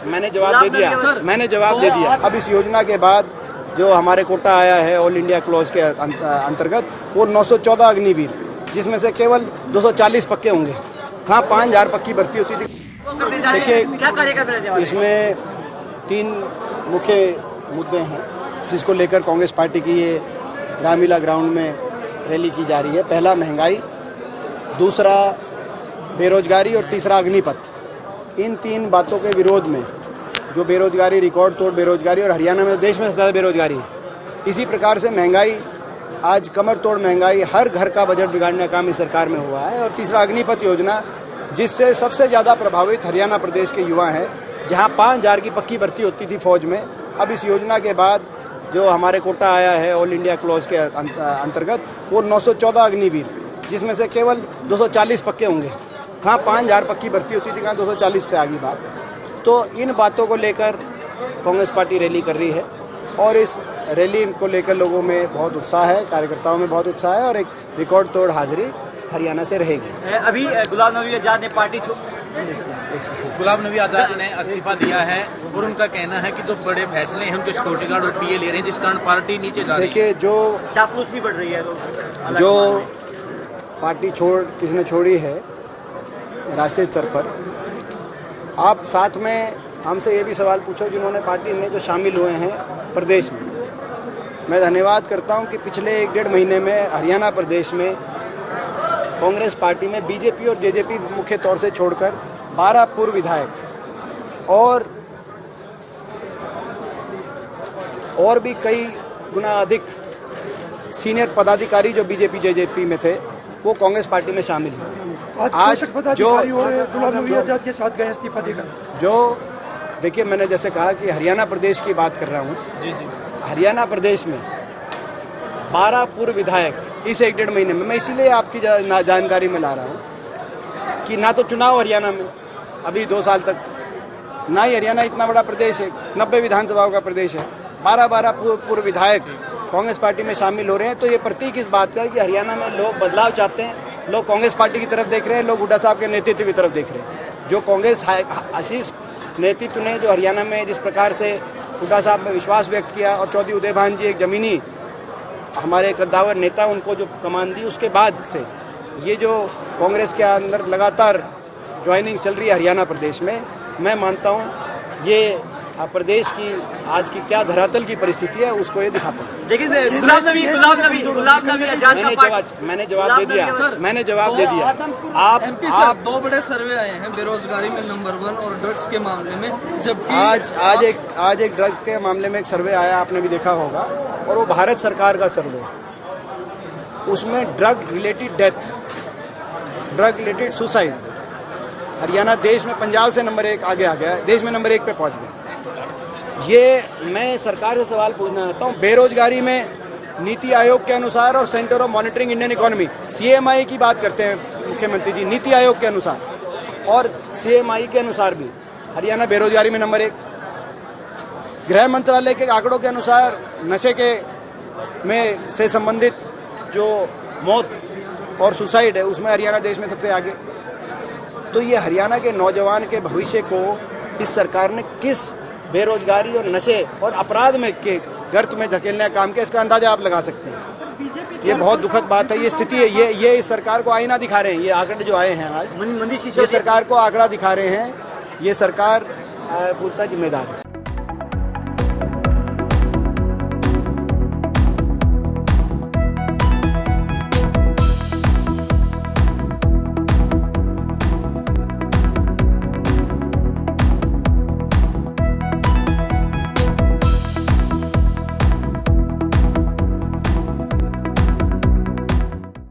मैंने जवाब दे दिया। अब इस योजना के बाद जो हमारे कोटा आया है ऑल इंडिया क्लॉज के अंतर्गत, वो 914 अग्निवीर, जिसमें से केवल 240 पक्के होंगे। कहाँ 5000 पक्की भर्ती होती थी। देखिए, इसमें 3 मुख्य मुद्दे हैं जिसको लेकर कांग्रेस पार्टी की ये रामलीला ग्राउंड में रैली की जा रही है। पहला महंगाई, दूसरा बेरोजगारी और तीसरा अग्निपथ। इन 3 बातों के विरोध में जो बेरोजगारी, रिकॉर्ड तोड़ बेरोजगारी, और हरियाणा में देश में सबसे ज़्यादा बेरोजगारी है, इसी प्रकार से महंगाई, आज कमर तोड़ महंगाई, हर घर का बजट बिगाड़ने का काम इस सरकार में हुआ है। और तीसरा अग्निपथ योजना, जिससे सबसे ज़्यादा प्रभावित हरियाणा प्रदेश के युवा हैं, जहां 5000 की पक्की भर्ती होती थी फौज में। अब इस योजना के बाद जो हमारे कोटा आया है ऑल इंडिया क्लॉज के अंतर्गत, वो 914 अग्निवीर, जिसमें से केवल 240 पक्के होंगे। कहाँ 5000 पक्की भर्ती होती थी, कहाँ 240 पे आ गई बात। तो इन बातों को लेकर कांग्रेस पार्टी रैली कर रही है, और इस रैली को लेकर लोगों में बहुत उत्साह है, कार्यकर्ताओं में बहुत उत्साह है, और एक रिकॉर्ड तोड़ हाजिरी हरियाणा से रहेगी। अभी गुलाम नबी आजाद ने इस्तीफा दिया है, और उनका कहना है कि जो बड़े फैसले हैं उनके सिक्योरिटी गार्ड और पीए ले रहे हैं, जिस कारण पार्टी नीचे जा रही है। देखिए, जो चापलूसी बढ़ रही है, जो पार्टी किसने छोड़ी है राष्ट्रीय स्तर पर, आप साथ में हमसे ये भी सवाल पूछो जिन्होंने पार्टी में जो शामिल हुए हैं प्रदेश में। मैं धन्यवाद करता हूं कि पिछले 1-1.5 महीने में हरियाणा प्रदेश में कांग्रेस पार्टी में बीजेपी और जेजेपी मुख्य तौर से छोड़कर 12 पूर्व विधायक और भी कई गुना अधिक सीनियर पदाधिकारी जो बीजेपी जेजेपी में थे, वो कांग्रेस पार्टी में शामिल हुए। आज जो गुलाम नबी आजाद के साथ गए इस्तीफा देकर, जो देखिए, मैंने जैसे कहा कि हरियाणा प्रदेश की बात कर रहा हूँ। हरियाणा प्रदेश में 12 पूर्व विधायक इस 1-1.5 महीने में, मैं इसीलिए आपकी जानकारी में ला रहा हूँ कि ना तो चुनाव हरियाणा में अभी 2 साल तक, ना ही हरियाणा इतना बड़ा प्रदेश है, 90 विधानसभाओं का प्रदेश है, 12 पूर्व विधायक कांग्रेस पार्टी में शामिल हो रहे हैं। तो ये प्रतीक इस बात का है कि हरियाणा में लोग बदलाव चाहते हैं, लोग कांग्रेस पार्टी की तरफ देख रहे हैं, लोग हुड्डा साहब के नेतृत्व की तरफ देख रहे हैं। जो कांग्रेस आशीष नेतृत्व ने जो हरियाणा में जिस प्रकार से हुड्डा साहब में विश्वास व्यक्त किया, और चौधरी उदय भान जी एक जमीनी हमारे कद्दावर नेता, उनको जो कमान दी, उसके बाद से ये जो कांग्रेस के अंदर लगातार ज्वाइनिंग चल रही है हरियाणा प्रदेश में, मैं मानता हूँ ये प्रदेश की आज की क्या धरातल की परिस्थिति है उसको ये दिखाता है। लेकिन मैंने जवाब दे दिया। आप 2 बड़े सर्वे आए हैं बेरोजगारी में नंबर 1 और ड्रग्स के मामले में, जबकि आज एक ड्रग्स के मामले में एक सर्वे आया, आपने भी देखा होगा, और वो भारत सरकार का सर्वे। उसमें drug related death, drug related suicide, Haryana देश में पंजाब से नंबर 1 आगे आ गया, देश में नंबर 1 पे पहुंच गया। ये मैं सरकार से सवाल पूछना चाहता हूँ। बेरोजगारी में नीति आयोग के अनुसार और centre of monitoring Indian economy CMI की बात करते हैं मुख्यमंत्री जी, नीति आयोग के अनुसार और CMI के अनुसार भी हरियाणा बेरोजगारी में नंबर 1। गृह मंत्रालय के आंकड़ों के अनुसार नशे के में से संबंधित जो मौत और सुसाइड है, उसमें हरियाणा देश में सबसे आगे। तो ये हरियाणा के नौजवान के भविष्य को इस सरकार ने किस बेरोजगारी और नशे और अपराध में के गर्त में धकेलने का काम किया, इसका अंदाजा आप लगा सकते हैं। ये बहुत दुखद बात है, ये स्थिति है। ये इस सरकार को आईना दिखा रहे हैं। ये आंकड़े जो आए हैं आज, ये सरकार को आंकड़ा दिखा रहे हैं। ये सरकार पूर्णतः जिम्मेदार है।